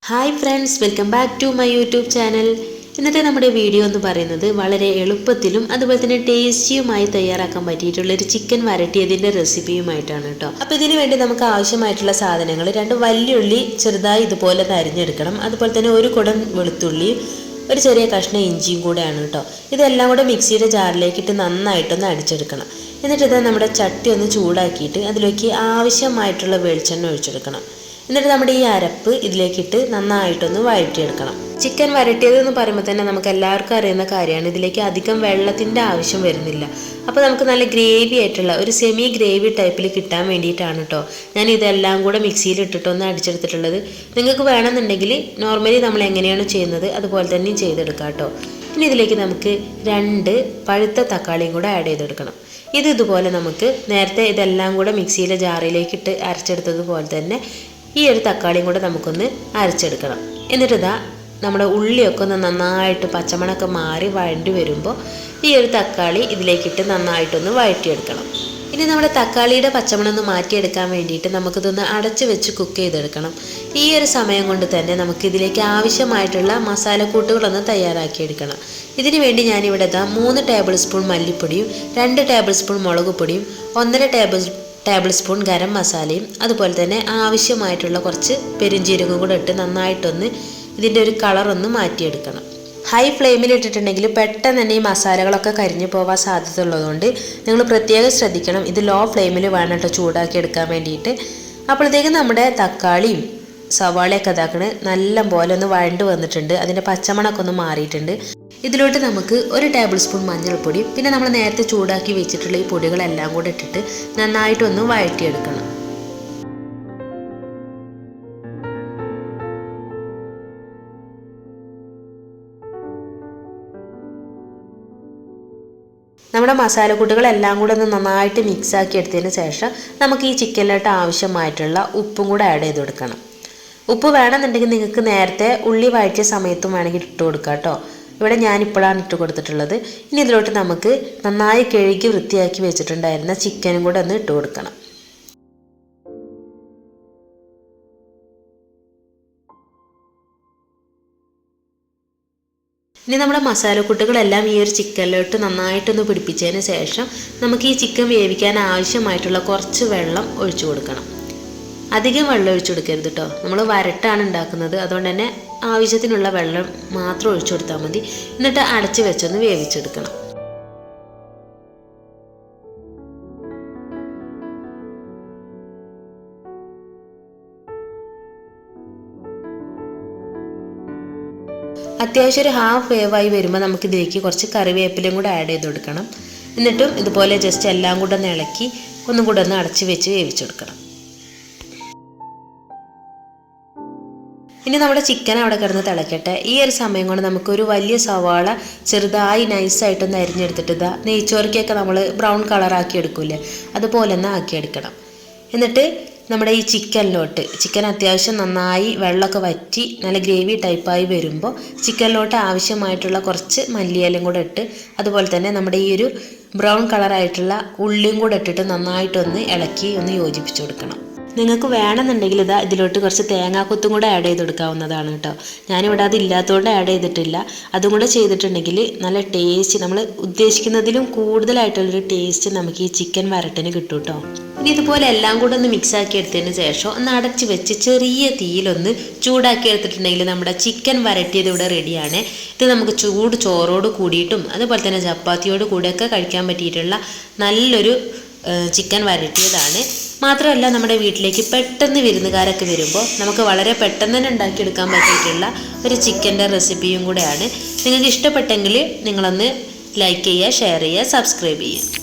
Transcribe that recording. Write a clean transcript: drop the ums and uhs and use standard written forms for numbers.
Hi friends, welcome back to my YouTube channel. ഇന്നത്തെ നമ്മുടെ video എന്ന് പറയുന്നത് വളരെ എളുപ്പത്തിലും അതുപോലെ തന്നെ ടേസ്റ്റിയുമായി തയ്യാറാക്കാൻ പറ്റിയിട്ടുള്ള ഒരു ചിക്കൻ വരട്ടിയതിൻ്റെ റെസിപ്പിയുമായിട്ടാണ് കേട്ടോ. അപ്പോൾ ഇതിന് വേണ്ടി നമുക്ക് ആവശ്യമായിട്ടുള്ള സാധനങ്ങൾ: 2 വലിയ ഉള്ളി ചെറുതായി ഇതുപോലെ അരിഞ്ഞെടുക്കണം. അതുപോലെ തന്നെ 1 കുടം വെളുത്തുള്ളിയും ഒരു ചെറിയ കഷ്ണം ഇഞ്ചിയും കൂടെയാണ് കേട്ടോ. ഇതെല്ലാം കൂടെ മിക്സിയുടെ ജാറിലേക്കിട്ട് നന്നായിട്ടൊന്ന് അടിച്ചെടുക്കണം. എന്നിട്ട് ഇത് നമ്മുടെ ചട്ടി ഒന്ന് ചൂടാക്കിയിട്ട് അതിലേക്ക് ആവശ്യമായിട്ടുള്ള വെളിച്ചെണ്ണ ഒഴിച്ചെടുക്കണം. എന്നിട്ട് നമ്മുടെ ഈ അരപ്പ് ഇതിലേക്കിട്ട് നന്നായിട്ടൊന്ന് വഴറ്റിയെടുക്കണം. ചിക്കൻ വരട്ടിയത് എന്ന് പറയുമ്പോൾ തന്നെ നമുക്ക് എല്ലാവർക്കും അറിയുന്ന കാര്യമാണ്. ഇതിലേക്ക് അധികം വെള്ളത്തിൻ്റെ ആവശ്യം വരുന്നില്ല. അപ്പോൾ നമുക്ക് നല്ല ഗ്രേവി ആയിട്ടുള്ള ഒരു സെമി ഗ്രേവി ടൈപ്പിൽ കിട്ടാൻ വേണ്ടിയിട്ടാണ് കേട്ടോ ഞാൻ ഇതെല്ലാം കൂടെ മിക്സിയിൽ ഇട്ടിട്ടൊന്ന് അടിച്ചെടുത്തിട്ടുള്ളത്. നിങ്ങൾക്ക് വേണമെന്നുണ്ടെങ്കിൽ നോർമലി നമ്മൾ എങ്ങനെയാണ് ചെയ്യുന്നത് അതുപോലെ തന്നെയും ചെയ്തെടുക്കാം കേട്ടോ. ഇനി ഇതിലേക്ക് നമുക്ക് 2 പഴുത്ത തക്കാളിയും കൂടെ ആഡ് ചെയ്തെടുക്കണം. ഇതുപോലെ നമുക്ക് നേരത്തെ ഇതെല്ലാം കൂടെ മിക്സിയിലെ ജാറിലേക്കിട്ട് അരച്ചെടുത്തതുപോലെ തന്നെ ഈ ഒരു തക്കാളിയും കൂടെ നമുക്കൊന്ന് അരച്ചെടുക്കണം. എന്നിട്ട് നമ്മുടെ ഉള്ളിയൊക്കെ ഒന്ന് നന്നായിട്ട് പച്ചമണമൊക്കെ മാറി വഴണ്ടി വരുമ്പോൾ ഈ ഒരു തക്കാളി ഇതിലേക്കിട്ട് നന്നായിട്ടൊന്ന് വഴറ്റിയെടുക്കണം. ഇനി നമ്മുടെ തക്കാളിയുടെ പച്ചമണം ഒന്ന് മാറ്റിയെടുക്കാൻ വേണ്ടിയിട്ട് നമുക്കിതൊന്ന് അടച്ച് വെച്ച് കുക്ക് ചെയ്തെടുക്കണം. ഈ ഒരു സമയം കൊണ്ട് തന്നെ നമുക്ക് ഇതിലേക്ക് ആവശ്യമായിട്ടുള്ള മസാലക്കൂട്ടുകളൊന്ന് തയ്യാറാക്കിയെടുക്കണം. ഇതിനു വേണ്ടി ഞാനിവിടെ 3 ടേബിൾ സ്പൂൺ മല്ലിപ്പൊടിയും 2 ടേബിൾ സ്പൂൺ മുളക് പൊടിയും 1.5 ടേബിൾ സ്പൂൺ ഗരം മസാലയും അതുപോലെ തന്നെ ആവശ്യമായിട്ടുള്ള കുറച്ച് പെരുംജീരകവും കൂടെ ഇട്ട് നന്നായിട്ടൊന്ന് ഇതിൻ്റെ ഒരു കളറൊന്ന് മാറ്റിയെടുക്കണം. ഹൈ ഫ്ലെയിമിൽ ഇട്ടിട്ടുണ്ടെങ്കിൽ പെട്ടെന്ന് തന്നെ ഈ മസാലകളൊക്കെ കരിഞ്ഞു പോകാൻ സാധ്യത ഉള്ളതുകൊണ്ട് നിങ്ങൾ പ്രത്യേകം ശ്രദ്ധിക്കണം. ഇത് ലോ ഫ്ലെയിമിൽ വേണം കേട്ടോ ചൂടാക്കി എടുക്കാൻ വേണ്ടിയിട്ട്. അപ്പോഴത്തേക്കും നമ്മുടെ തക്കാളിയും സവാളയൊക്കെ ഇതാക്കണ നല്ല പോലെ ഒന്ന് വഴണ്ട് വന്നിട്ടുണ്ട്. അതിൻ്റെ പച്ചമണമൊക്കെ ഒന്ന് മാറിയിട്ടുണ്ട്. ഇതിലോട്ട് നമുക്ക് 1 ടേബിൾ സ്പൂൺ മഞ്ഞൾപ്പൊടി പിന്നെ നമ്മൾ നേരത്തെ ചൂടാക്കി വെച്ചിട്ടുള്ള ഈ പൊടികളെല്ലാം കൂടെ ഇട്ടിട്ട് നന്നായിട്ടൊന്ന് വഴറ്റിയെടുക്കണം. നമ്മുടെ മസാലക്കൂട്ടുകളെല്ലാം കൂടെ ഒന്ന് നന്നായിട്ട് മിക്സാക്കി എടുത്തതിന് ശേഷം നമുക്ക് ഈ ചിക്കനിലോട്ട് ആവശ്യമായിട്ടുള്ള ഉപ്പും കൂടെ ആഡ് ചെയ്ത് കൊടുക്കണം. ഉപ്പ് വേണമെന്നുണ്ടെങ്കിൽ നിങ്ങൾക്ക് നേരത്തെ ഉള്ളി വഴറ്റിയ സമയത്തും വേണമെങ്കിൽ ഇട്ട് കൊടുക്കാം കേട്ടോ. ഇവിടെ ഞാനിപ്പോഴാണ് ഇട്ട് കൊടുത്തിട്ടുള്ളത്. ഇനി ഇതിലോട്ട് നമുക്ക് നന്നായി കഴുകി വൃത്തിയാക്കി വെച്ചിട്ടുണ്ടായിരുന്ന ചിക്കനും കൂടെ ഒന്ന് ഇട്ട് കൊടുക്കണം. ഇനി നമ്മുടെ മസാലക്കൂട്ടുകളെല്ലാം ഈ ഒരു ചിക്കനിലോട്ട് നന്നായിട്ടൊന്ന് പിടിപ്പിച്ചതിന് ശേഷം നമുക്ക് ഈ ചിക്കൻ വേവിക്കാൻ ആവശ്യമായിട്ടുള്ള കുറച്ച് വെള്ളം ഒഴിച്ചു കൊടുക്കണം. അധികം വെള്ളം ഒഴിച്ചു കൊടുക്കരുത് കേട്ടോ. നമ്മൾ വരട്ടാണ് ഉണ്ടാക്കുന്നത്, അതുകൊണ്ട് തന്നെ ആവശ്യത്തിനുള്ള വെള്ളം മാത്രം ഒഴിച്ചു കൊടുത്താൽ മതി. എന്നിട്ട് അടച്ച് വെച്ചൊന്ന് വേവിച്ചെടുക്കണം. അത്യാവശ്യം ഒരു ഹാഫ് വേവായി വരുമ്പോൾ നമുക്കിതിലേക്ക് കുറച്ച് കറിവേപ്പിലയും കൂടെ ആഡ് ചെയ്ത് കൊടുക്കണം. എന്നിട്ടും ഇതുപോലെ ജസ്റ്റ് എല്ലാം കൂടെ ഒന്ന് ഇളക്കി ഒന്നും കൂടെ ഒന്ന് അടച്ച് വെച്ച് വേവിച്ചെടുക്കണം. ഇനി നമ്മുടെ ചിക്കൻ അവിടെ കിടന്ന് തിളക്കട്ടെ. ഈ ഒരു സമയം കൊണ്ട് നമുക്കൊരു വലിയ സവാള ചെറുതായി നൈസായിട്ടൊന്ന് അരിഞ്ഞെടുത്തിട്ട് നെയ്ച്ചോറിക്കൊക്കെ നമ്മൾ ബ്രൗൺ കളറാക്കി എടുക്കൂലേ, അതുപോലെ ഒന്ന് ആക്കിയെടുക്കണം. എന്നിട്ട് നമ്മുടെ ഈ ചിക്കൻ അത്യാവശ്യം നന്നായി വെള്ളമൊക്കെ വറ്റി നല്ല ഗ്രേവി ടൈപ്പായി വരുമ്പോൾ ചിക്കനിലോട്ട് ആവശ്യമായിട്ടുള്ള കുറച്ച് മല്ലിയിലയും കൂടെ ഇട്ട് അതുപോലെ തന്നെ നമ്മുടെ ഈ ഒരു ബ്രൗൺ കളറായിട്ടുള്ള ഉള്ളിയും കൂടെ ഇട്ടിട്ട് നന്നായിട്ടൊന്ന് ഇളക്കി ഒന്ന് യോജിപ്പിച്ച് കൊടുക്കണം. നിങ്ങൾക്ക് വേണമെന്നുണ്ടെങ്കിൽ ഇതിലോട്ട് കുറച്ച് തേങ്ങാക്കൊത്തും കൂടെ ആഡ് ചെയ്ത് കൊടുക്കാവുന്നതാണ് കേട്ടോ. ഞാനിവിടെ അതില്ലാത്തതുകൊണ്ട് ആഡ് ചെയ്തിട്ടില്ല. അതും കൂടെ ചെയ്തിട്ടുണ്ടെങ്കിൽ നല്ല ടേസ്റ്റ്, നമ്മൾ ഉദ്ദേശിക്കുന്നതിലും കൂടുതലായിട്ടുള്ളൊരു ടേസ്റ്റ് നമുക്ക് ഈ ചിക്കൻ വരട്ടിന് കിട്ടും കേട്ടോ. ഇനി ഇതുപോലെ എല്ലാം കൂടെ ഒന്ന് മിക്സാക്കി എടുത്തതിന് ശേഷം ഒന്ന് അടച്ച് വെച്ച് ചെറിയ തീയിലൊന്ന് ചൂടാക്കി എടുത്തിട്ടുണ്ടെങ്കിൽ നമ്മുടെ ചിക്കൻ വരട്ടിയത് ഇവിടെ റെഡിയാണ്. ഇത് നമുക്ക് ചൂട് ചോറോട് കൂടിയിട്ടും അതുപോലെ തന്നെ ചപ്പാത്തിയോട് കൂടെയൊക്കെ കഴിക്കാൻ പറ്റിയിട്ടുള്ള നല്ലൊരു ചിക്കൻ വരട്ടിയതാണ്. മാത്രമല്ല നമ്മുടെ വീട്ടിലേക്ക് പെട്ടെന്ന് വിരുന്നുകാരൊക്കെ വരുമ്പോൾ നമുക്ക് വളരെ പെട്ടെന്ന് തന്നെ ഉണ്ടാക്കിയെടുക്കാൻ പറ്റിയിട്ടുള്ള ഒരു ചിക്കൻ്റെ റെസിപ്പിയും കൂടെയാണ്. നിങ്ങൾക്ക് ഇഷ്ടപ്പെട്ടെങ്കിൽ നിങ്ങളൊന്ന് ലൈക്ക് ചെയ്യുക, ഷെയർ ചെയ്യുക, സബ്സ്ക്രൈബ് ചെയ്യുക.